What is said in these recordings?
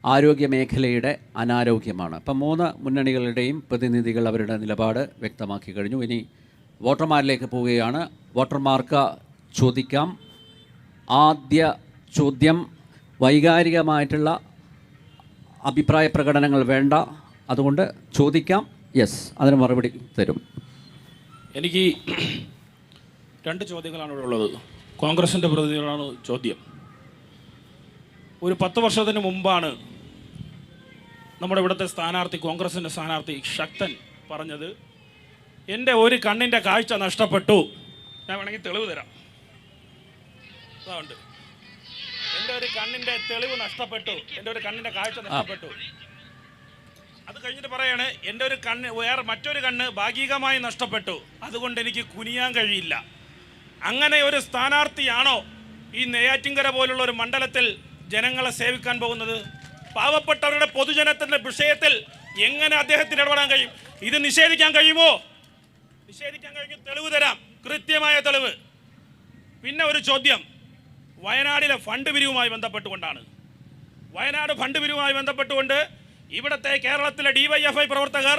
ആരോഗ്യ മേഖലയുടെ അനാരോഗ്യമാണ്. അപ്പം 3 മുന്നണികളുടെയും പ്രതിനിധികൾ അവരുടെ നിലപാട് വ്യക്തമാക്കി കഴിഞ്ഞു. ഇനി വോട്ടർമാരിലേക്ക് പോവുകയാണ്. വോട്ടർമാർക്ക് ചോദിക്കാം. ആദ്യ ചോദ്യം, വൈകാരികമായിട്ടുള്ള അഭിപ്രായ പ്രകടനങ്ങൾ വേണ്ട, അതുകൊണ്ട് ചോദിക്കാം. യെസ്, അതിന് മറുപടി തരും. എനിക്ക് 2 ചോദ്യങ്ങളാണ് ഇവിടെ ഉള്ളത്. കോൺഗ്രസിൻ്റെ പ്രതിനിധികളാണ് ചോദ്യം. ഒരു 10 വർഷത്തിന് മുമ്പാണ് നമ്മുടെ ഇവിടുത്തെ സ്ഥാനാർത്ഥി, കോൺഗ്രസിൻ്റെ സ്ഥാനാർത്ഥി ശക്തൻ പറഞ്ഞത്, എൻ്റെ ഒരു കണ്ണിൻ്റെ കാഴ്ച നഷ്ടപ്പെട്ടു. ഞാൻ വേണമെങ്കിൽ തെളിവ് തരാം. അതുകൊണ്ട് എൻ്റെ ഒരു കണ്ണിൻ്റെ തെളിവ് നഷ്ടപ്പെട്ടു, എൻ്റെ ഒരു കണ്ണിൻ്റെ കാഴ്ച നഷ്ടപ്പെട്ടു. അത് കഴിഞ്ഞിട്ട് പറയാണ്, എൻ്റെ ഒരു കണ്ണ്, വേറെ മറ്റൊരു കണ്ണ് ഭാഗികമായി നഷ്ടപ്പെട്ടു, അതുകൊണ്ട് എനിക്ക് കുനിയാൻ കഴിയില്ല. അങ്ങനെ ഒരു സ്ഥാനാർത്ഥിയാണോ ഈ നെയ്യാറ്റിൻകര പോലുള്ള ഒരു മണ്ഡലത്തിൽ ജനങ്ങളെ സേവിക്കാൻ പോകുന്നത്? പാവപ്പെട്ടവരുടെ പൊതുജനത്തിൻ്റെ വിഷയത്തിൽ എങ്ങനെ അദ്ദേഹത്തിന് ഇടപെടാൻ കഴിയും? ഇത് നിഷേധിക്കാൻ കഴിയുമോ? നിഷേധിക്കാൻ കഴിയും. തെളിവ് തരാം, കൃത്യമായ തെളിവ്. പിന്നെ ഒരു ചോദ്യം, വയനാടിലെ ഫണ്ട് പിരിവുമായി ബന്ധപ്പെട്ടുകൊണ്ടാണ്. വയനാട് ഫണ്ട് പിരിവുമായി ബന്ധപ്പെട്ടുകൊണ്ട് ഇവിടുത്തെ കേരളത്തിലെ DYFI പ്രവർത്തകർ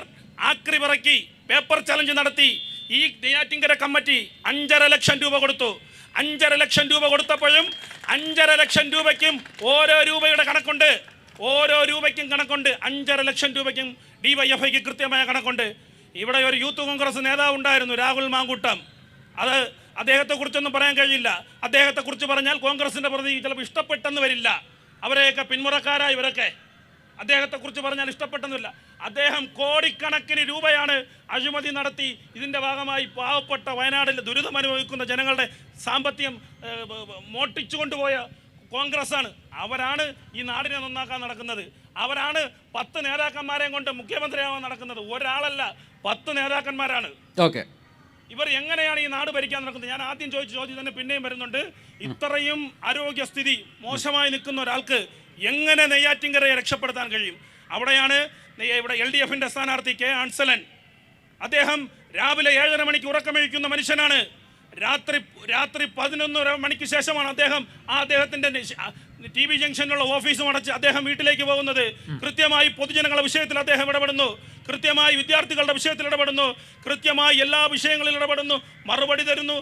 ആക്രി പറക്കി പേപ്പർ ചലഞ്ച് നടത്തി. ഈ നെയ്യാറ്റിൻകര കമ്മിറ്റി 5.5 ലക്ഷം രൂപ കൊടുത്തു. 5.5 ലക്ഷം രൂപ കൊടുത്തപ്പോഴും 5.5 ലക്ഷം രൂപയ്ക്കും ഓരോ രൂപയുടെ കണക്കുണ്ട്. ഓരോ രൂപയ്ക്കും കണക്കുണ്ട്. 5.5 ലക്ഷം രൂപയ്ക്കും DYFIക്ക് കൃത്യമായ കണക്കുണ്ട്. ഇവിടെ ഒരു യൂത്ത് കോൺഗ്രസ് നേതാവ് ഉണ്ടായിരുന്നു, രാഹുൽ മാങ്കൂട്ടം. അത് അദ്ദേഹത്തെക്കുറിച്ചൊന്നും പറയാൻ കഴിയില്ല. അദ്ദേഹത്തെക്കുറിച്ച് പറഞ്ഞാൽ കോൺഗ്രസിൻ്റെ പ്രതി ചിലപ്പോൾ ഇഷ്ടപ്പെട്ടെന്ന് വരില്ല. അവരെയൊക്കെ പിന്മുറക്കാരായി ഇവരൊക്കെ. അദ്ദേഹത്തെക്കുറിച്ച് പറഞ്ഞാൽ ഇഷ്ടപ്പെട്ടെന്നില്ല. അദ്ദേഹം കോടിക്കണക്കിന് രൂപയാണ് അഴിമതി നടത്തി ഇതിൻ്റെ ഭാഗമായി പാവപ്പെട്ട വയനാട്ടിൽ ദുരിതം അനുഭവിക്കുന്ന ജനങ്ങളുടെ സാമ്പത്തികം മോട്ടിച്ചു കൊണ്ടുപോയ കോൺഗ്രസ്സാണ്. അവരാണ് ഈ നാടിനെ നന്നാക്കാൻ നടക്കുന്നത്. അവരാണ് 10 നേതാക്കന്മാരെയും കൊണ്ട് മുഖ്യമന്ത്രിയാവാൻ നടക്കുന്നത്. ഒരാളല്ല, 10 നേതാക്കന്മാരാണ്. ഓക്കെ, ഇവർ എങ്ങനെയാണ് ഈ നാട് ഭരിക്കാൻ നടക്കുന്നത്? ഞാൻ ആദ്യം ചോദിച്ച ചോദ്യം തന്നെ പിന്നെയും വരുന്നുണ്ട്. ഇത്രയും ആരോഗ്യസ്ഥിതി മോശമായി നിൽക്കുന്ന ഒരാൾക്ക് എങ്ങനെ നെയ്യാറ്റിൻകരയെ രക്ഷപ്പെടുത്താൻ കഴിയും? അവിടെയാണ് ഇവിടെ LDFിൻ്റെ സ്ഥാനാർത്ഥി K. അൻസലൻ. അദ്ദേഹം രാവിലെ 7:30 മണിക്ക് ഉറക്കമെഴുക്കുന്ന മനുഷ്യനാണ്. രാത്രി 11 മണിക്ക് ശേഷമാണ് അദ്ദേഹത്തിൻ്റെ TV ജംഗ്ഷനിലുള്ള ഓഫീസും അടച്ച് അദ്ദേഹം വീട്ടിലേക്ക് പോകുന്നത്. കൃത്യമായി പൊതുജനങ്ങളുടെ വിഷയത്തിൽ അദ്ദേഹം ഇടപെടുന്നു. കൃത്യമായി വിദ്യാർത്ഥികളുടെ വിഷയത്തിൽ ഇടപെടുന്നു. കൃത്യമായി എല്ലാ വിഷയങ്ങളിലും ഇടപെടുന്നു, മറുപടി തരുന്നു.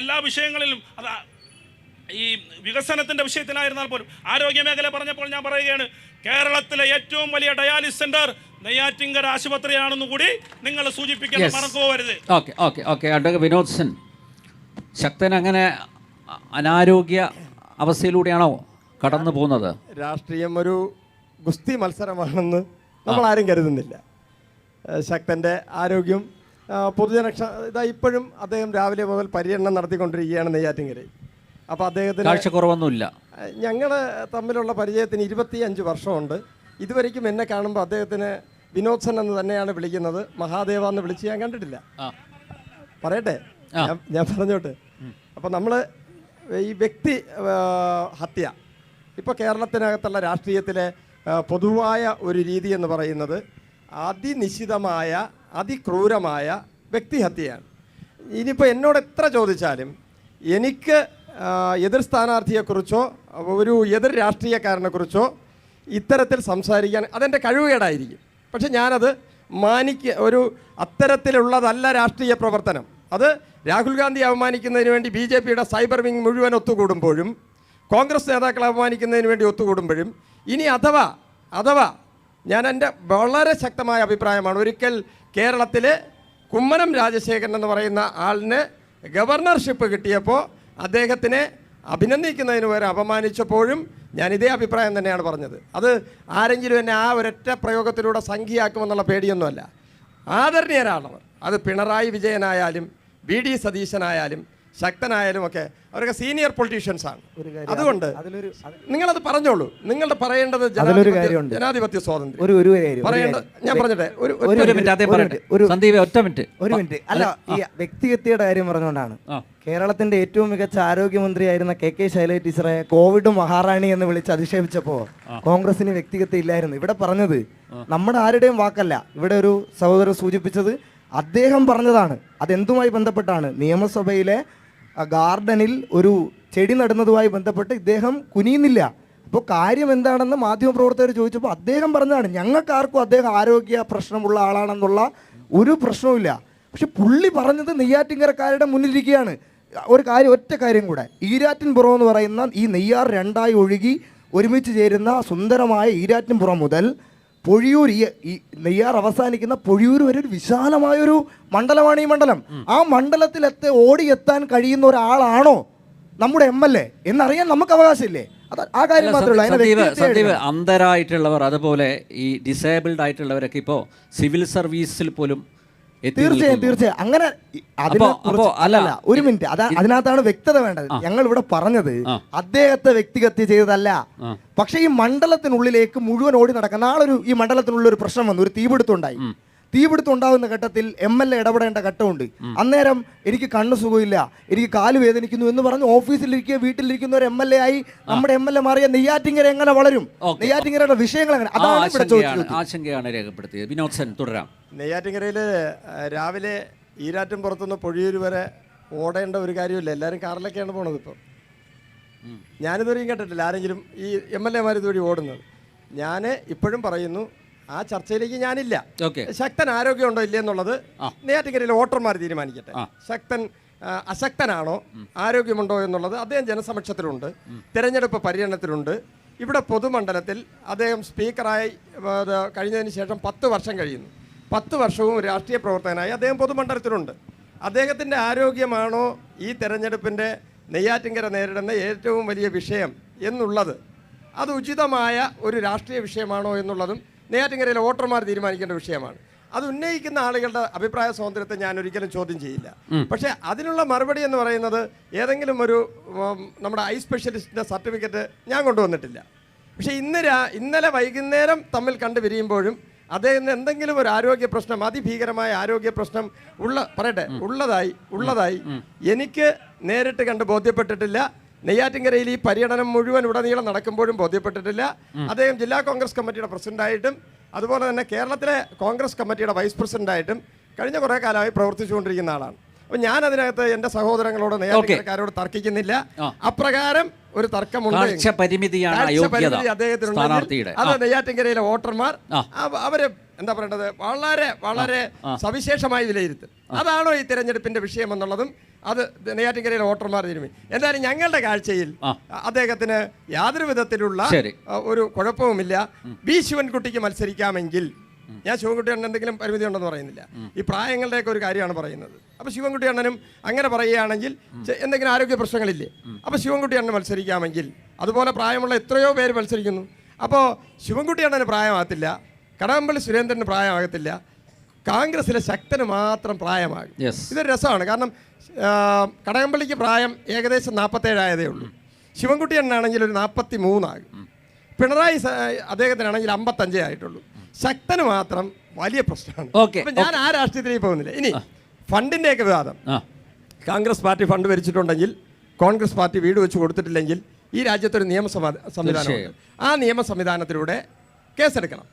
എല്ലാ വിഷയങ്ങളിലും ഈ വികസനത്തിൻ്റെ വിഷയത്തിലായിരുന്നാൽ പോലും. ആരോഗ്യ മേഖല പറഞ്ഞപ്പോൾ ഞാൻ പറയുകയാണ്, കേരളത്തിലെ ഏറ്റവും വലിയ ഡയാലിസിസ് സെന്റർ നെയ്യാറ്റിൻകര ആശുപത്രിയാണെന്ന് കൂടി നിങ്ങൾ സൂചിപ്പിക്കാൻ മറന്നുപോകരുത്. Okay okay okay advocate Vinod Sen, Sakthan അങ്ങനെ അനാരോഗ്യ അവസ്ഥയിലൂടെയാണോ കടന്നു പോകുന്നത്? രാഷ്ട്രീയം ഒരു ഗുസ്തി മത്സരമാണെന്ന് നമ്മൾ ആരും കരുതുന്നില്ല. ശക്തൻ്റെ ആരോഗ്യം പൊതുജനക്ഷ ഇതാ ഇപ്പോഴും അദ്ദേഹം രാവിലെ മുതൽ പര്യടനം നടത്തിക്കൊണ്ടിരിക്കുകയാണ് നെയ്യാറ്റിൻകരയിൽ. അപ്പോൾ അദ്ദേഹത്തിന് കാഴ്ചക്കുറവൊന്നുമില്ല. ഞങ്ങൾ തമ്മിലുള്ള പരിചയത്തിന് 25 വർഷമുണ്ട്. ഇതുവരെയ്ക്കും എന്നെ കാണുമ്പോൾ അദ്ദേഹത്തിന് വിനോദ് സെൻ എന്ന് തന്നെയാണ് വിളിക്കുന്നത്. മഹാദേവ എന്ന് വിളിച്ച് ഞാൻ കണ്ടിട്ടില്ല. പറയട്ടെ, ഞാൻ പറഞ്ഞോട്ടെ. അപ്പോൾ നമ്മൾ ഈ വ്യക്തി ഹത്യ ഇപ്പോൾ കേരളത്തിനകത്തുള്ള രാഷ്ട്രീയത്തിലെ പൊതുവായ ഒരു രീതി എന്ന് പറയുന്നത് അതിനിശ്ചിതമായ അതിക്രൂരമായ വ്യക്തിഹത്യയാണ്. ഇനിയിപ്പോൾ എന്നോട് എത്ര ചോദിച്ചാലും എനിക്ക് എതിർ സ്ഥാനാർത്ഥിയെക്കുറിച്ചോ ഒരു എതിർ രാഷ്ട്രീയക്കാരനെക്കുറിച്ചോ ഇത്തരത്തിൽ സംസാരിക്കാൻ അതെൻ്റെ കഴിവുകേടായിരിക്കും. പക്ഷെ ഞാനത് ഒരു അത്തരത്തിലുള്ളതല്ല രാഷ്ട്രീയ പ്രവർത്തനം. അത് രാഹുൽ ഗാന്ധി അവമാനിക്കുന്നതിന് വേണ്ടി BJPയുടെ സൈബർ വിങ് മുഴുവൻ ഒത്തുകൂടുമ്പോഴും, കോൺഗ്രസ് നേതാക്കളെ അവമാനിക്കുന്നതിന് വേണ്ടി ഒത്തുകൂടുമ്പോഴും, ഇനി അഥവാ ഞാൻ എൻ്റെ വളരെ ശക്തമായ അഭിപ്രായമാണ്, ഒരിക്കൽ കേരളത്തിൽ കുമ്മനം രാജശേഖരൻ എന്ന് പറയുന്ന ആളിന് ഗവർണർഷിപ്പ് കിട്ടിയപ്പോൾ അദ്ദേഹത്തിനെ അഭിനന്ദിക്കുന്നതിന് വരെ അപമാനിച്ചപ്പോഴും ഞാൻ ഇതേ അഭിപ്രായം തന്നെയാണ് പറഞ്ഞത്. അത് ആരെങ്കിലും എന്നെ ആ ഒരൊറ്റ പ്രയോഗത്തിലൂടെ സംഖ്യയാക്കുമെന്നുള്ള പേടിയൊന്നുമല്ല. ആദരണീയരാണവർ. അത് പിണറായി വിജയനായാലും VD സതീശനായാലും ശക്തനായാലും ഒക്കെ അവരൊക്കെ സീനിയർ പൊളിറ്റീഷ്യൻസ് ആണ്. അതുകൊണ്ട് നിങ്ങളത് പറഞ്ഞോളൂ. നിങ്ങളുടെ പറയേണ്ടത് ജനാധിപത്യ സ്വാതന്ത്ര്യം പറയേണ്ടത്. ഞാൻ പറഞ്ഞിട്ടെ ഒരു മിനിറ്റ് അല്ല, ഈ വ്യക്തിഹത്യയുടെ കാര്യം പറഞ്ഞുകൊണ്ടാണ്. കേരളത്തിന്റെ ഏറ്റവും മികച്ച ആരോഗ്യമന്ത്രിയായിരുന്ന KK ശൈലജ ടീച്ചറെ കോവിഡ് മഹാറാണി എന്ന് വിളിച്ച് അധിക്ഷേപിച്ചപ്പോൾ കോൺഗ്രസിന് വ്യക്തിഹത്യ ഇല്ലായിരുന്നു. ഇവിടെ പറഞ്ഞത് നമ്മുടെ ആരുടെയും വാക്കല്ല. ഇവിടെ ഒരു സഹോദരൻ സൂചിപ്പിച്ചത് അദ്ദേഹം പറഞ്ഞതാണ്. അതെന്തുമായി ബന്ധപ്പെട്ടാണ്? നിയമസഭയിലെ ഗാർഡനിൽ ഒരു ചെടി നടുന്നതുമായി ബന്ധപ്പെട്ട് ഇദ്ദേഹം കുനിയുന്നില്ല. ഇപ്പോൾ കാര്യം എന്താണെന്ന് മാധ്യമപ്രവർത്തകർ ചോദിച്ചപ്പോൾ അദ്ദേഹം പറഞ്ഞതാണ് ഞങ്ങൾക്കാർക്കും അദ്ദേഹം ആരോഗ്യ പ്രശ്നമുള്ള ആളാണെന്നുള്ള ഒരു പ്രശ്നവുമില്ല. പക്ഷെ പുള്ളി പറഞ്ഞത് നെയ്യാറ്റിൻകരക്കാരുടെ മുന്നിലിരിക്കുകയാണ്. ഒറ്റ കാര്യം കൂടെ, ഈരാറ്റിൻപുറം എന്ന് പറയുന്ന ഈ നെയ്യാർ രണ്ടായി ഒഴുകി ഒരുമിച്ച് ചേരുന്ന സുന്ദരമായ ഈരാറ്റിൻപുറം മുതൽ പൊഴിയൂർ, ഈ നെയ്യാർ അവസാനിക്കുന്ന പൊഴിയൂർ വരെ ഒരു വിശാലമായൊരു മണ്ഡലമാണ് ഈ മണ്ഡലം. ആ മണ്ഡലത്തിൽ ഓടിയെത്താൻ കഴിയുന്ന ഒരാളാണോ നമ്മുടെ MLA എന്നറിയാൻ നമുക്ക് അവകാശമില്ലേ? ആ കാര്യം മാത്രമേ സന്ദീപ്, അന്ധരായിട്ടുള്ളവർ അതുപോലെ ഈ ഡിസേബിൾഡ് ആയിട്ടുള്ളവരൊക്കെ ഇപ്പോൾ സിവിൽ സർവീസിൽ പോലും തീർച്ചയായും അങ്ങനെ അല്ലല്ല, ഒരു മിനിറ്റ്, അതിനകത്താണ് വ്യക്തത വേണ്ടത്. ഞങ്ങൾ ഇവിടെ പറഞ്ഞത് അദ്ദേഹത്തെ വ്യക്തിഹത്യ ചെയ്തതല്ല. പക്ഷെ ഈ മണ്ഡലത്തിനുള്ളിലേക്ക് മുഴുവൻ ഓടി നടക്കുന്ന നാളൊരു ഈ മണ്ഡലത്തിനുള്ളിൽ ഒരു പ്രശ്നം വന്നു, ഒരു തീപിടുത്തം ഉണ്ടായി. തീപിടുത്തം ഉണ്ടാകുന്ന ഘട്ടത്തിൽ MLA ഇടപെടേണ്ട ഘട്ടമുണ്ട്. അന്നേരം എനിക്ക് കണ്ണു സുഖമില്ല, എനിക്ക് കാല് വേദനിക്കുന്നു എന്ന് പറഞ്ഞ് ഓഫീസിലിരിക്കുക വീട്ടിലിരിക്കുന്ന ഒരു MLA ആയി നമ്മുടെ MLA മാറിയ നെയ്യാറ്റിൻകര എങ്ങനെ വളരും? നെയ്യാറ്റിൻകരയുടെ വിഷയങ്ങൾ എങ്ങനെ? അതാണ് ആശങ്കയാണ് രേഖപ്പെടുത്തിയത്. വിനോദ് സെൻ തുടരാം. നെയ്യാറ്റിൻകരയിൽ രാവിലെ ഈരാറ്റിൻപുറത്തുനിന്ന് പൊഴിയൂർ വരെ ഓടേണ്ട ഒരു കാര്യമില്ല, എല്ലാവരും കാറിലൊക്കെയാണ് പോണത്. ഇപ്പോൾ ഞാനിതുവരെയും കേട്ടിട്ടില്ല ആരെങ്കിലും ഈ MLA മാർ ഇതുവഴി ഓടുന്നത്. ഞാൻ ഇപ്പോഴും പറയുന്നു, ആ ചർച്ചയിലേക്ക് ഞാനില്ല. ശക്തൻ ആരോഗ്യമുണ്ടോ ഇല്ലേ എന്നുള്ളത് നെയ്യാറ്റിൻകരയിലെ വോട്ടർമാർ തീരുമാനിക്കട്ടെ. ശക്തൻ അശക്തനാണോ, ആരോഗ്യമുണ്ടോ എന്നുള്ളത് അദ്ദേഹം ജനസമക്ഷത്തിലുണ്ട്, തിരഞ്ഞെടുപ്പ് പര്യടനത്തിലുണ്ട്. ഇവിടെ പൊതുമണ്ഡലത്തിൽ അദ്ദേഹം സ്പീക്കറായി കഴിഞ്ഞതിന് ശേഷം 10 വർഷം കഴിയുന്നു. 10 വർഷവും രാഷ്ട്രീയ പ്രവർത്തകനായി അദ്ദേഹം പൊതുമണ്ഡലത്തിലുണ്ട്. അദ്ദേഹത്തിൻ്റെ ആരോഗ്യമാണോ ഈ തെരഞ്ഞെടുപ്പിൻ്റെ നെയ്യാറ്റിൻകര നേരിടുന്ന ഏറ്റവും വലിയ വിഷയം എന്നുള്ളത്, അത് ഉചിതമായ ഒരു രാഷ്ട്രീയ വിഷയമാണോ എന്നുള്ളതും നെയ്യാറ്റിൻകരയിലെ വോട്ടർമാർ തീരുമാനിക്കേണ്ട വിഷയമാണ്. അത് ഉന്നയിക്കുന്ന ആളുകളുടെ അഭിപ്രായ സ്വാതന്ത്ര്യത്തെ ഞാൻ ഒരിക്കലും ചോദ്യം ചെയ്യില്ല. പക്ഷേ അതിനുള്ള മറുപടി എന്ന് പറയുന്നത് ഏതെങ്കിലും ഒരു നമ്മുടെ ഐ സ്പെഷ്യലിസ്റ്റിൻ്റെ സർട്ടിഫിക്കറ്റ് ഞാൻ കൊണ്ടുവന്നിട്ടില്ല. പക്ഷേ ഇന്നലെ വൈകുന്നേരം തമ്മിൽ കണ്ടു പിരിയുമ്പോഴും അദ്ദേഹത്തിന് എന്തെങ്കിലും ഒരു ആരോഗ്യ പ്രശ്നം, അതിഭീകരമായ ആരോഗ്യ പ്രശ്നം ഉള്ളതായി എനിക്ക് നേരിട്ട് കണ്ട് ബോധ്യപ്പെട്ടിട്ടില്ല. നെയ്യാറ്റിൻകരയിൽ ഈ പര്യടനം മുഴുവൻ ഉടനീളം നടക്കുമ്പോഴും ബോധ്യപ്പെട്ടിട്ടില്ല. അദ്ദേഹം ജില്ലാ കോൺഗ്രസ് കമ്മിറ്റിയുടെ പ്രസിഡന്റായിട്ടും അതുപോലെ തന്നെ കേരളത്തിലെ കോൺഗ്രസ് കമ്മിറ്റിയുടെ വൈസ് പ്രസിഡന്റായിട്ടും കഴിഞ്ഞ കുറേ കാലമായി പ്രവർത്തിച്ചുകൊണ്ടിരിക്കുന്ന ആളാണ്. അപ്പോൾ ഞാൻ അതിനകത്ത് എൻ്റെ സഹോദരങ്ങളോട് നെയ്യാറ്റിൻകരക്കാരോട് തർക്കിക്കുന്നില്ല. അപ്രകാരം ഒരു തർക്കമുണ്ട്, അദ്ദേഹത്തിനുണ്ടെങ്കിൽ അത് നെയ്യാറ്റിൻകരയിലെ വോട്ടർമാർ അവര് എന്താ പറയേണ്ടത് വളരെ വളരെ സവിശേഷമായി വിലയിരുത്തും. അതാണോ ഈ തെരഞ്ഞെടുപ്പിന്റെ വിഷയം എന്നുള്ളതും അത് നെയ്യാറ്റിൻകരയിലെ വോട്ടർമാർ തീരുമാനിക്കും. എന്തായാലും ഞങ്ങളുടെ കാഴ്ചയിൽ അദ്ദേഹത്തിന് യാതൊരു വിധത്തിലുള്ള ഒരു കുഴപ്പവുമില്ല. ബി ശിവൻകുട്ടിക്ക് മത്സരിക്കാമെങ്കിൽ, ഞാൻ ശിവൻകുട്ടി അണ്ണൻ എന്തെങ്കിലും പരിമിതി ഉണ്ടെന്ന് പറയുന്നില്ല, ഈ പ്രായങ്ങളുടെയൊക്കെ ഒരു കാര്യമാണ് പറയുന്നത്. അപ്പോൾ ശിവൻകുട്ടി അണ്ണനും അങ്ങനെ പറയുകയാണെങ്കിൽ എന്തെങ്കിലും ആരോഗ്യ പ്രശ്നങ്ങളില്ലേ, അപ്പോൾ ശിവൻകുട്ടി അണ്ണൻ മത്സരിക്കാമെങ്കിൽ, അതുപോലെ പ്രായമുള്ള എത്രയോ പേര് മത്സരിക്കുന്നു. അപ്പോൾ ശിവൻകുട്ടി അണ്ണന് പ്രായമാകത്തില്ല, കടകംപള്ളി സുരേന്ദ്രന് പ്രായമാകത്തില്ല, കോൺഗ്രസിലെ ശക്തന് മാത്രം പ്രായമാകും. ഇതൊരു രസമാണ്. കാരണം കടകംപള്ളിക്ക് പ്രായം ഏകദേശം 47 ആയതേ ഉള്ളൂ, ശിവൻകുട്ടി അണ്ണനാണെങ്കിൽ ഒരു 43 ആകും, പിണറായി അദ്ദേഹത്തിനാണെങ്കിൽ 55 ആയിട്ടുള്ളൂ. ശക്തന് മാത്രം വലിയ പ്രശ്നമാണ്. അപ്പം ഞാൻ ആ രാഷ്ട്രീയത്തിലേക്ക് പോകുന്നില്ല. ഇനി ഫണ്ടിൻ്റെയൊക്കെ വിവാദം, കോൺഗ്രസ് പാർട്ടി ഫണ്ട് ഭരിച്ചിട്ടുണ്ടെങ്കിൽ, കോൺഗ്രസ് പാർട്ടി വീട് വെച്ച് കൊടുത്തിട്ടില്ലെങ്കിൽ ഈ രാജ്യത്തൊരു നിയമ സംവിധാനമുണ്ട്. ആ നിയമ സംവിധാനത്തിലൂടെ കേസെടുക്കണം.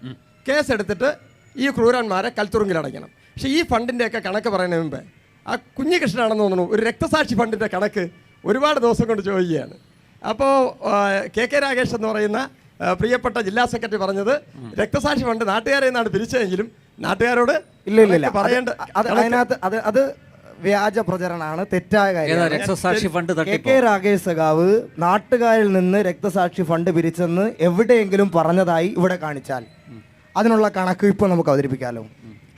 കേസെടുത്തിട്ട് ഈ ക്രൂരന്മാരെ കൽത്തുറുങ്കിലടയ്ക്കണം. പക്ഷേ ഈ ഫണ്ടിൻ്റെയൊക്കെ കണക്ക് പറയുന്നതിന് മുമ്പ് ആ കുഞ്ഞികൃഷ്ണനാണെന്ന് തോന്നുന്നു ഒരു രക്തസാക്ഷി ഫണ്ടിൻ്റെ കണക്ക് ഒരുപാട് ദിവസം കൊണ്ട് ചോദിക്കുകയാണ്. അപ്പോൾ KK രാഗേഷ് എന്ന് പറയുന്ന പ്രിയപ്പെട്ട ജില്ലാ സെക്രട്ടറി പറഞ്ഞത് രക്തസാക്ഷി ഫണ്ട് നാട്ടുകാരെ നിന്നാണ് പിരിച്ചതെങ്കിലും നാട്ടുകാരോട് ഇല്ല പറയേണ്ട, അത് വ്യാജ പ്രചരണമാണ്, തെറ്റായ കാര്യം. KK രാഗേഷ് സഖാവ് നാട്ടുകാരിൽ നിന്ന് രക്തസാക്ഷി ഫണ്ട് പിരിച്ചെന്ന് എവിടെയെങ്കിലും പറഞ്ഞതായി ഇവിടെ കാണിച്ചാൽ അതിനുള്ള കണക്ക് ഇപ്പോൾ നമുക്ക് അവതരിപ്പിക്കാമല്ലോ.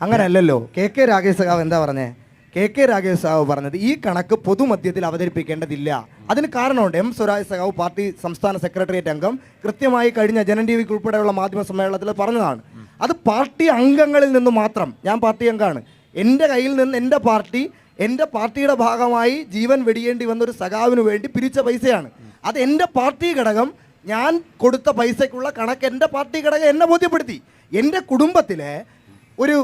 അങ്ങനെയല്ലല്ലോ. KK രാഗേഷ് സഖാവ് എന്താ പറഞ്ഞേ? KK രാഗേഷ് സഖാവ് പറഞ്ഞത് ഈ കണക്ക് പൊതുമധ്യത്തിൽ അവതരിപ്പിക്കേണ്ടതില്ല. അതിന് കാരണമുണ്ട്. M സ്വരാജ് സഖാവ് പാർട്ടി സംസ്ഥാന സെക്രട്ടേറിയറ്റ് അംഗം കൃത്യമായി കഴിഞ്ഞ ജനൻ TV ഉൾപ്പെടെയുള്ള മാധ്യമ സമ്മേളനത്തിൽ പറഞ്ഞതാണ്. അത് പാർട്ടി അംഗങ്ങളിൽ നിന്ന് മാത്രം, ഞാൻ പാർട്ടി അംഗമാണ്, എൻ്റെ കയ്യിൽ നിന്ന് എൻ്റെ പാർട്ടിയുടെ ഭാഗമായി ജീവൻ വെടിയേണ്ടി വന്നൊരു സഖാവിന് വേണ്ടി പിരിച്ച പൈസയാണ്. അത് എൻ്റെ പാർട്ടി ഘടകം, ഞാൻ കൊടുത്ത പൈസയ്ക്കുള്ള കണക്ക് എൻ്റെ പാർട്ടി ഘടകം എന്നെ ബോധ്യപ്പെടുത്തി. എൻ്റെ കുടുംബത്തിലെ ഒരു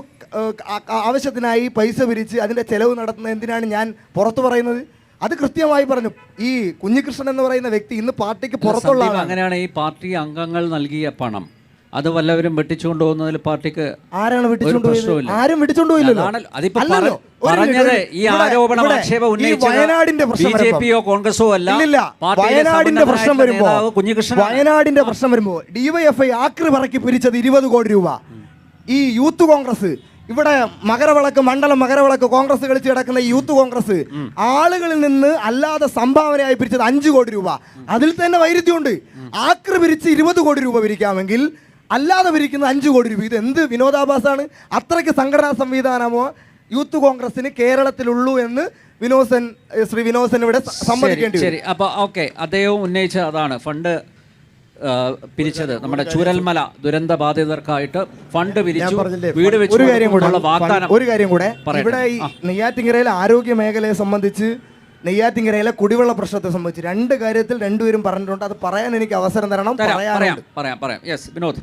ആവശ്യത്തിനായി പൈസ പിരിച്ച് അതിൻ്റെ ചെലവ് നടത്തുന്ന എന്തിനാണ് ഞാൻ പുറത്തു പറയുന്നത്? അത് കൃത്യമായി പറഞ്ഞു. ഈ കുഞ്ഞികൃഷ്ണൻ എന്ന് പറയുന്ന വ്യക്തി ഇന്ന് പാർട്ടിക്ക് പുറത്തുള്ള, അങ്ങനെയാണ് ഈ പാർട്ടി അംഗങ്ങൾ നൽകിയ പണം അത് വല്ലവരും വെട്ടിച്ചുകൊണ്ട് പോകുന്നതിൽ പാർട്ടിക്ക് ആരാണ് ഒരു വെട്ടിച്ചുകൊണ്ടുപോയത്? പ്രശ്നവുമില്ല. ആരും വെട്ടിച്ചുകൊണ്ടുപോയില്ലല്ലോ. അതാണല്ലോ. അതിപ്പോ അല്ലല്ലോ. ഒരു പറഞ്ഞത് മിനിറ്റ്, ഈ ഇവിടെ- ആരോപണം ഇവിടെ ആക്ഷേപം ഈ വയനാടിന്റെ പ്രശ്നം ബിജെപിയോ കോൺഗ്രസോ അല്ല. ഇല്ലില്ല. പാർട്ടിയിലെ വയനാടിന്റെ പ്രശ്നം വരുമ്പോ നേതാവ് കുഞ്ഞികൃഷ്ണൻ വയനാടിന്റെ പ്രശ്നം വരുമ്പോ ഡിവൈഎഫ്ഐ ആക്രി പറക്കി പിരിച്ചത് 20 കോടി രൂപ. ഈ യൂത്ത് കോൺഗ്രസ് ഇവിടെ മകരവിളക്ക് കോൺഗ്രസ് കളിച്ച് കിടക്കുന്ന ഈ യൂത്ത് കോൺഗ്രസ് ആളുകളിൽ നിന്ന് അല്ലാതെ സംഭാവനയായി പിരിച്ചത് 5 കോടി രൂപ. അതിൽ തന്നെ വൈരുദ്ധ്യമുണ്ട്. ആക്രി പിരിച്ച് 20 കോടി രൂപ പിരിക്കാമെങ്കിൽ അല്ലാതെ പിരിക്കുന്ന 5 കോടി രൂപ. ഇത് എന്ത് വിനോദാഭാസാണ്? അത്രയ്ക്ക് സംഘടനാ സംവിധാനമോ യൂത്ത് കോൺഗ്രസിന് കേരളത്തിലുള്ളൂ എന്ന് ശ്രീ വിനോദൻ ഇവിടെ സമ്മതിക്കേണ്ടി വരും. ശരി, അപ്പോൾ ഓക്കെ, അദ്ദേഹം ഉന്നയിച്ച അതാണ് ഫണ്ട് പിരിച്ചത് നമ്മുടെ ചൂരൽമല ദുരന്ത ബാധിതർക്കായിട്ട് ഫണ്ട് പിരിച്ചു, വീട് വെച്ച് ഒരു കാര്യം കൂടെ പറയട്ടെ. ഇവിടെ ഈ നെയ്യാറ്റിൻകരയിലെ ആരോഗ്യ മേഖലയെ സംബന്ധിച്ച്, നെയ്യാറ്റിൻകരയിലെ കുടിവെള്ള പ്രശ്നത്തെ സംബന്ധിച്ച് 2 കാര്യത്തിൽ രണ്ടുപേരും പറഞ്ഞിട്ടുണ്ട്. അത് പറയാൻ എനിക്ക് അവസരം തരണം. പറയാം. യെസ് വിനോദ്.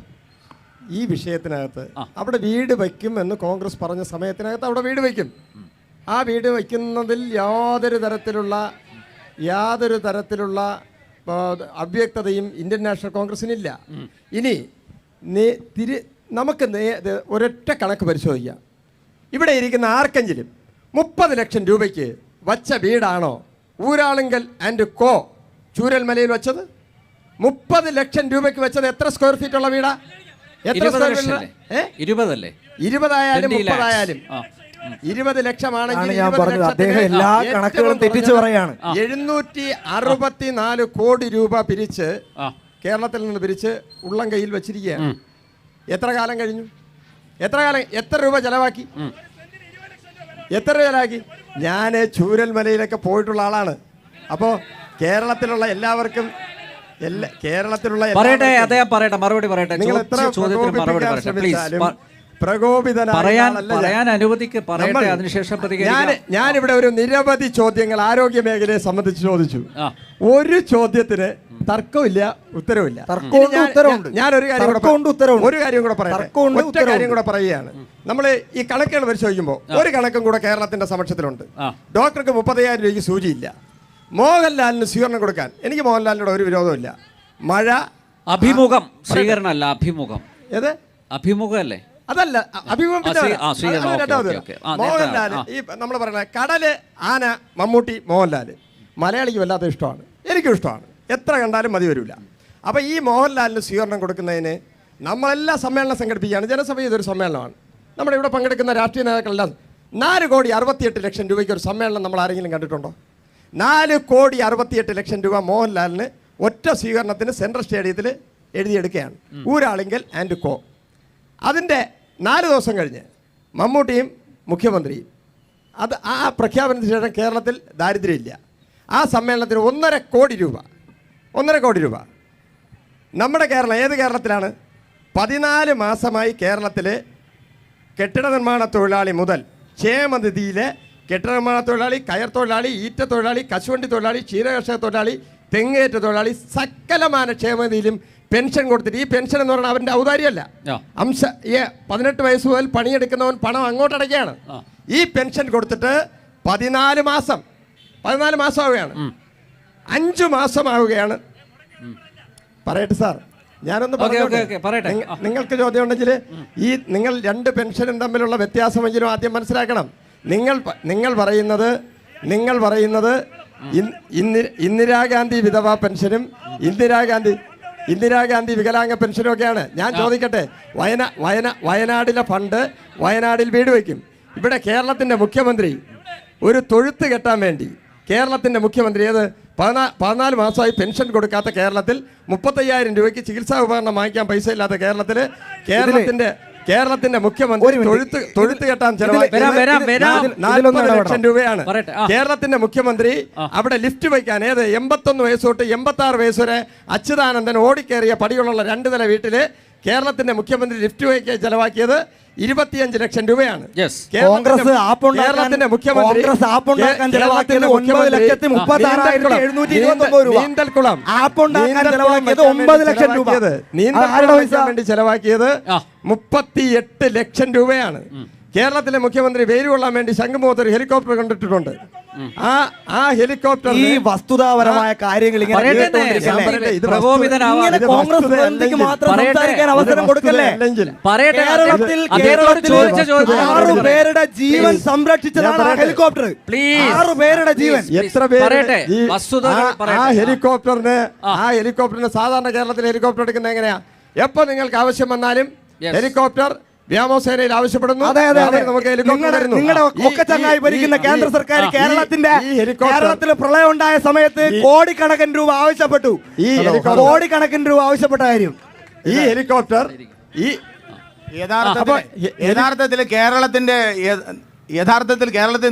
ഈ വിഷയത്തിനകത്ത് അവിടെ വീട് വയ്ക്കും എന്ന് കോൺഗ്രസ് പറഞ്ഞ സമയത്തിനകത്ത് അവിടെ വീട് വയ്ക്കും. ആ വീട് വയ്ക്കുന്നതിൽ യാതൊരു തരത്തിലുള്ള അവ്യക്തതയും ഇന്ത്യൻ നാഷണൽ കോൺഗ്രസിനില്ല. ഇനി നമുക്ക് ഒരൊറ്റ കണക്ക് പരിശോധിക്കാം. ഇവിടെ ഇരിക്കുന്ന ആർക്കെങ്കിലും 30 ലക്ഷം രൂപയ്ക്ക് വച്ച വീടാണോ ഊരാളുങ്കൽ ആൻഡ് കോ ചൂരൽമലയിൽ വെച്ചത്? 30 ലക്ഷം രൂപയ്ക്ക് വെച്ചത് എത്ര സ്ക്വയർ ഫീറ്റ് ഉള്ള വീടാ? എത്ര സ്ക്വയർ ഫീറ്റ്? 20 ആയാലും 30 ആയാലും 20 ലക്ഷമാണെങ്കിൽ ഞാൻ പറഞ്ഞത് അദ്ദേഹം എല്ലാ കണക്കുകളും തെറ്റിച്ച് പറയാണ്. 764 കോടി രൂപ പിരിച്ച് കേരളത്തിൽ നിന്ന് പിരിച്ച് ഉള്ളം കയ്യിൽ വെച്ചിരിക്കുകയാണ്. എത്ര കാലം കഴിഞ്ഞു? എത്ര രൂപ ചെലവാക്കി? ഞാൻ ചൂരൽമലയിലൊക്കെ പോയിട്ടുള്ള ആളാണ്. അപ്പോൾ കേരളത്തിലുള്ള എല്ലാവർക്കും പറയട്ടെ, അദ്ദേഹം പറയട്ടെ, മറുപടി പറയട്ടെ. നിങ്ങൾ എത്ര പറയാൻ അനുവദിക്ക്, പറയട്ടെ, അതിനുശേഷം ഞാനിവിടെ ഒരു നിരവധി ചോദ്യങ്ങൾ ആരോഗ്യ മേഖലയെ സംബന്ധിച്ച് ചോദിച്ചു. ഒരു ചോദ്യത്തിന് തർക്കമില്ല, ഉത്തരവില്ല. ഞാനൊരു കാര്യം കൂടെ പറയുകയാണ്. നമ്മൾ ഈ കണക്കുകൾ പരിശോധിക്കുമ്പോൾ ഒരു കണക്കും കൂടെ കേരളത്തിന്റെ സമക്ഷത്തിലുണ്ട്. ഡോക്ടർക്ക് 30,000 രൂപയ്ക്ക് സൂചിയില്ല. മോഹൻലാലിന് സ്വീകരണം കൊടുക്കാൻ എനിക്ക് മോഹൻലാലിനോട് ഒരു വിരോധമില്ല. മഴ അഭിമുഖം സ്വീകരണമല്ല, അഭിമുഖം. ഏത് അഭിമുഖമല്ലേ? അതല്ല, അഭിമുഖം. മോഹൻലാൽ ഈ നമ്മൾ പറയുന്നത് കടല്, ആന, മമ്മൂട്ടി, മോഹൻലാല് മലയാളിക്ക് വല്ലാത്ത ഇഷ്ടമാണ്, എനിക്കും ഇഷ്ടമാണ്. എത്ര കണ്ടാലും മതി വരില്ല. അപ്പോൾ ഈ മോഹൻലാലിന് സ്വീകരണം കൊടുക്കുന്നതിന് നമ്മളെല്ലാം സമ്മേളനം സംഘടിപ്പിക്കുകയാണ്. ജനസഭ ഇതൊരു സമ്മേളനമാണ്. നമ്മുടെ ഇവിടെ പങ്കെടുക്കുന്ന രാഷ്ട്രീയ നേതാക്കളെല്ലാം 4,68,00,000 രൂപയ്ക്ക് ഒരു സമ്മേളനം നമ്മൾ ആരെങ്കിലും കണ്ടിട്ടുണ്ടോ? 4,68,00,000 രൂപ മോഹൻലാലിന് ഒറ്റ സ്വീകരണത്തിന് സെൻട്രൽ സ്റ്റേഡിയത്തിൽ എഴുതിയെടുക്കുകയാണ്. ഊരാളിങ്കൽ ആൻഡ് കോ. അതിൻ്റെ 4 ദിവസം കഴിഞ്ഞ് മമ്മൂട്ടിയും മുഖ്യമന്ത്രിയും ആ പ്രഖ്യാപനത്തിന് ശേഷം കേരളത്തിൽ ദാരിദ്ര്യമില്ല. ആ സമ്മേളനത്തിന് 1.5 കോടി രൂപ നമ്മുടെ കേരളം ഏത് കേരളത്തിലാണ്? 14 മാസമായി കേരളത്തിൽ കെട്ടിട നിർമ്മാണ തൊഴിലാളി മുതൽ ക്ഷേമനിധിയിലെ കെട്ടിട നിർമ്മാണ തൊഴിലാളി, കയർ തൊഴിലാളി, ഈറ്റ തൊഴിലാളി, കശുവണ്ടി തൊഴിലാളി, ക്ഷീരകർഷക തൊഴിലാളി, തെങ്ങേറ്റ തൊഴിലാളി സകലമാന ക്ഷേമനിധിയിലും പെൻഷൻ കൊടുത്തിട്ട്, ഈ പെൻഷൻ എന്ന് പറഞ്ഞാൽ അവൻ്റെ ഔദാര്യമല്ല, 18 വയസ്സ് മുതൽ പണിയെടുക്കുന്നവൻ പണം അങ്ങോട്ട് അടയ്ക്കുകയാണ്. ഈ പെൻഷൻ കൊടുത്തിട്ട് 14 മാസമാവുകയാണ്. 5 മാസമാവുകയാണ്. പറയട്ടെ സാർ, ഞാനൊന്ന് പറയട്ടെ. നിങ്ങൾക്ക് ചോദ്യം ഉണ്ടെങ്കിൽ നിങ്ങൾ 2 പെൻഷനും തമ്മിലുള്ള വ്യത്യാസമെങ്കിലും ആദ്യം മനസ്സിലാക്കണം. നിങ്ങൾ പറയുന്നത് ഇന്ദിരാഗാന്ധി വിധവാ പെൻഷനും ഇന്ദിരാഗാന്ധി വികലാംഗ പെൻഷനും ഒക്കെയാണ്. ഞാൻ ചോദിക്കട്ടെ, വയനാടിലെ ഫണ്ട് വയനാടിൽ വീട് വയ്ക്കും. ഇവിടെ കേരളത്തിൻ്റെ മുഖ്യമന്ത്രി ഒരു തൊഴുത്ത് കെട്ടാൻ വേണ്ടി കേരളത്തിൻ്റെ മുഖ്യമന്ത്രി 14 മാസമായി പെൻഷൻ കൊടുക്കാത്ത കേരളത്തിൽ 35,000 രൂപയ്ക്ക് ചികിത്സാ ഉപകരണം വാങ്ങിക്കാൻ പൈസ ഇല്ലാത്ത കേരളത്തിന്റെ മുഖ്യമന്ത്രി തൊഴുത്ത് കെട്ടാൻ ചെലവാക്കിയത് 40 ലക്ഷം രൂപയാണ്. കേരളത്തിന്റെ മുഖ്യമന്ത്രി അവിടെ ലിഫ്റ്റ് വയ്ക്കാൻ 81 വയസ്സ് തൊട്ട് 86 വയസ്സ് വരെ അച്യുതാനന്ദൻ ഓടിക്കേറിയ പടികളുള്ള 2 നില വീട്ടില് കേരളത്തിന്റെ മുഖ്യമന്ത്രി ലിഫ്റ്റ് വയ്ക്കാൻ ചെലവാക്കിയത് 25 ലക്ഷം രൂപയാണ്. കേരളത്തിന്റെ മുഖ്യമന്ത്രി നീന്തൽക്കുളം വേണ്ടി ചെലവാക്കിയത് 38 ലക്ഷം രൂപയാണ്. കേരളത്തിലെ മുഖ്യമന്ത്രി വെയിൽ കൊള്ളാൻ വേണ്ടി ശംഖുമുഖത്ത് ഒരു ഹെലികോപ്റ്റർ കണ്ടിട്ടുണ്ട്. ആ ഹെലികോപ്റ്റർ ഈ വസ്തുതാപരമായ കാര്യങ്ങൾ ഇങ്ങനെ പറയട്ടെ, കേട്ടുകൊണ്ടിരിക്കല്ലേ? ഇത് പ്രകോപിതനാവാതെ. ഇങ്ങനെ കോൺഗ്രസ് പ്രതിനിധിക്ക് മാത്രം പറയട്ടെ. സംസാരിക്കാൻ അവസരം കൊടുക്കല്ലേ? പറയട്ടെ, കേരളത്തിൽ ചോദിച്ച ചോദ്യം 6 പേരുടെ ജീവൻ സംരക്ഷിച്ചതാണ് ആ ഹെലികോപ്റ്റർ. പ്ലീസ് 6 പേരുടെ ജീവൻ. എത്ര പേര് പറയട്ടെ, ഈ വസ്തുതകൾ ആ പറയട്ടെ. ഹെലികോപ്റ്ററിന് സാധാരണ കേരളത്തിൽ ഹെലികോപ്റ്റർ എടുക്കുന്നത് എങ്ങനെയാ? എപ്പോ നിങ്ങൾക്ക് ആവശ്യം വന്നാലും Yes. ഹെലികോപ്റ്റർ വ്യോമസേനയിൽ ആവശ്യപ്പെടുന്നു. അതെ, അതെ, അതെ. നമുക്ക് ഹെലികോപ്റ്റർ തരുന്നു. നിങ്ങളുടെ ഒക്കെ ചങ്ങായി ഭരിക്കുന്ന കേന്ദ്ര സർക്കാർ കേരളത്തിൽ പ്രളയം ഉണ്ടായ സമയത്ത് കോടിക്കണക്കിന് രൂപ ആവശ്യപ്പെട്ടു. കോടിക്കണക്കിന് രൂപ ആവശ്യപ്പെട്ട കാര്യം ഈ ഹെലികോപ്റ്റർ യഥാർത്ഥത്തിൽ കേരളത്തിൽ